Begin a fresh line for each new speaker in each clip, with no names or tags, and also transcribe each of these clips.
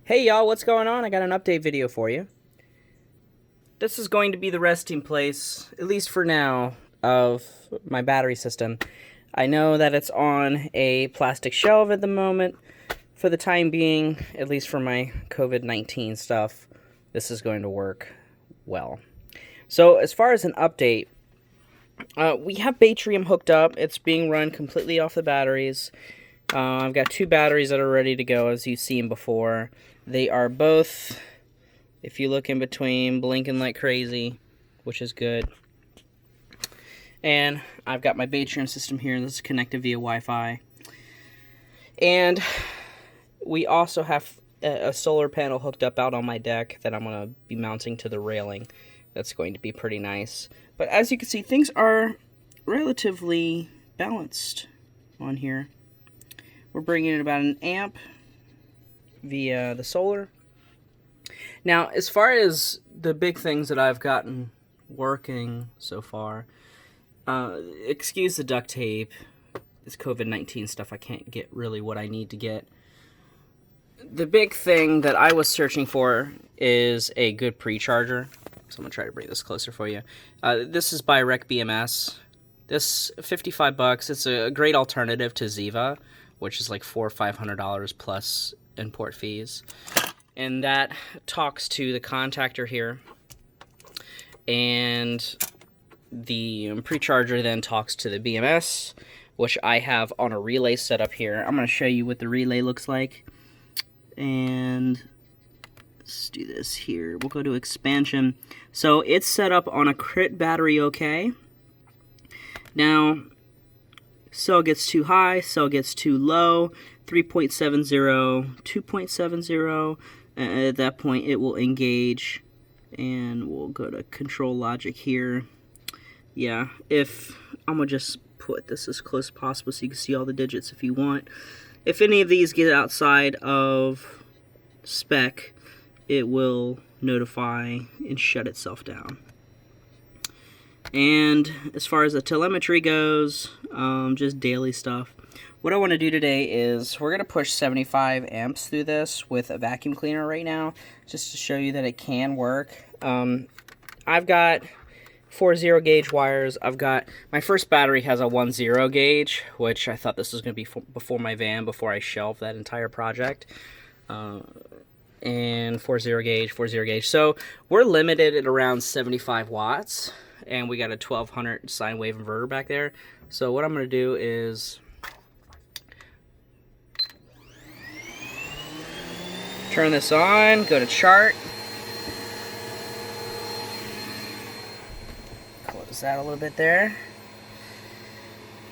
Hey y'all, what's going on? I got an update video for you. This is going to be the resting place, at least for now, of my battery system. I know that it's on a plastic shelf at the moment. For the time being, at least for my COVID-19 stuff, this is going to work well. So as far as an update, we have Batrium hooked up. It's being run completely off the batteries. I've got two batteries that are ready to go, as you've seen before. They are both, if you look in between, blinking like crazy, which is good. And I've got my Batrium system here. This is connected via Wi-Fi. And we also have a solar panel hooked up out on my deck that I'm going to be mounting to the railing. That's going to be pretty nice. But as you can see, things are relatively balanced on here. We're bringing in about an amp via the solar. Now, as far as the big things that I've gotten working so far, excuse the duct tape. This COVID-19 stuff, I can't get really what I need to get. The big thing that I was searching for is a good PreCharger. So I'm going to try to bring this closer for you. This is by Rec BMS. This $55. It's a great alternative to Ziva, which is like $400 or $500 plus import fees. And that talks to the contactor here. And the PreCharger then talks to the BMS, which I have on a relay setup here. I'm going to show you what the relay looks like. And let's do this here. We'll go to expansion. So it's set up on a crit battery OK. Now, cell gets too high, cell gets too low, 3.70, 2.70. At that point, it will engage. And we'll go to control logic here. Yeah, I'm going to just put this as close as possible so you can see all the digits if you want. If any of these get outside of spec, it will notify and shut itself down. And as far as the telemetry goes, just daily stuff. What I want to do today is we're going to push 75 amps through this with a vacuum cleaner right now, just to show you that it can work. I've got 4 0 gauge wires. I've got, my first battery has a 1 0 gauge, which I thought this was going to be before my van, before I shelved that entire project. And 4 0 gauge, 4 0 gauge. So we're limited at around 75 watts, and we got a 1200 sine wave inverter back there. So what I'm going to do is turn this on, go to chart. Close that a little bit there.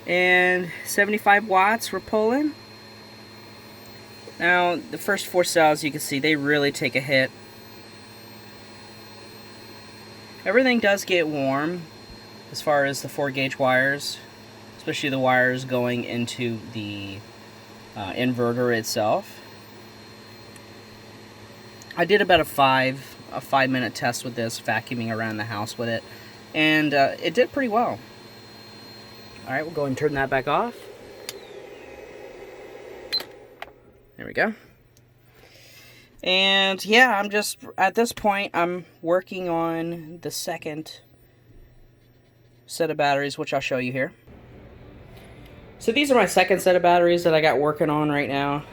And 75 watts we're pulling. Now, the first 4 cells, you can see, they really take a hit. Everything does get warm as far as the 4 gauge wires, especially the wires going into the inverter itself. I did about a 5-minute test with this, vacuuming around the house with it, and it did pretty well. Alright, we'll go and turn that back off. There we go. And yeah, I'm just, at this point, I'm working on the second set of batteries, which I'll show you here. So these are my second set of batteries that I got working on right now.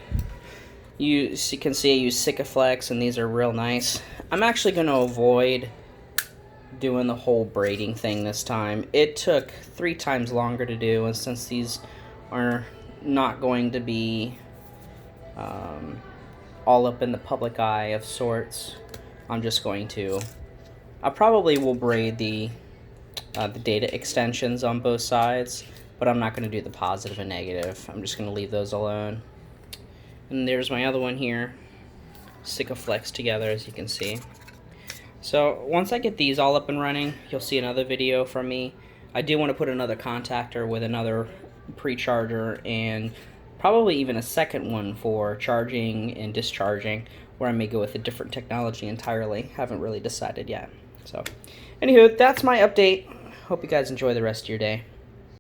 You can see I use Sikaflex, and these are real nice. I'm actually going to avoid doing the whole braiding thing this time. It took 3 times longer to do, and since these are not going to be all up in the public eye of sorts, I'm just going to, I probably will braid the data extensions on both sides, but I'm not going to do the positive and negative. I'm just going to leave those alone. And there's my other one here, Sikaflex together, as you can see. So once I get these all up and running, you'll see another video from me. I do want to put another contactor with another PreCharger, and probably even a second one for charging and discharging, where I may go with a different technology entirely. Haven't really decided yet. So, anywho, that's my update. Hope you guys enjoy the rest of your day.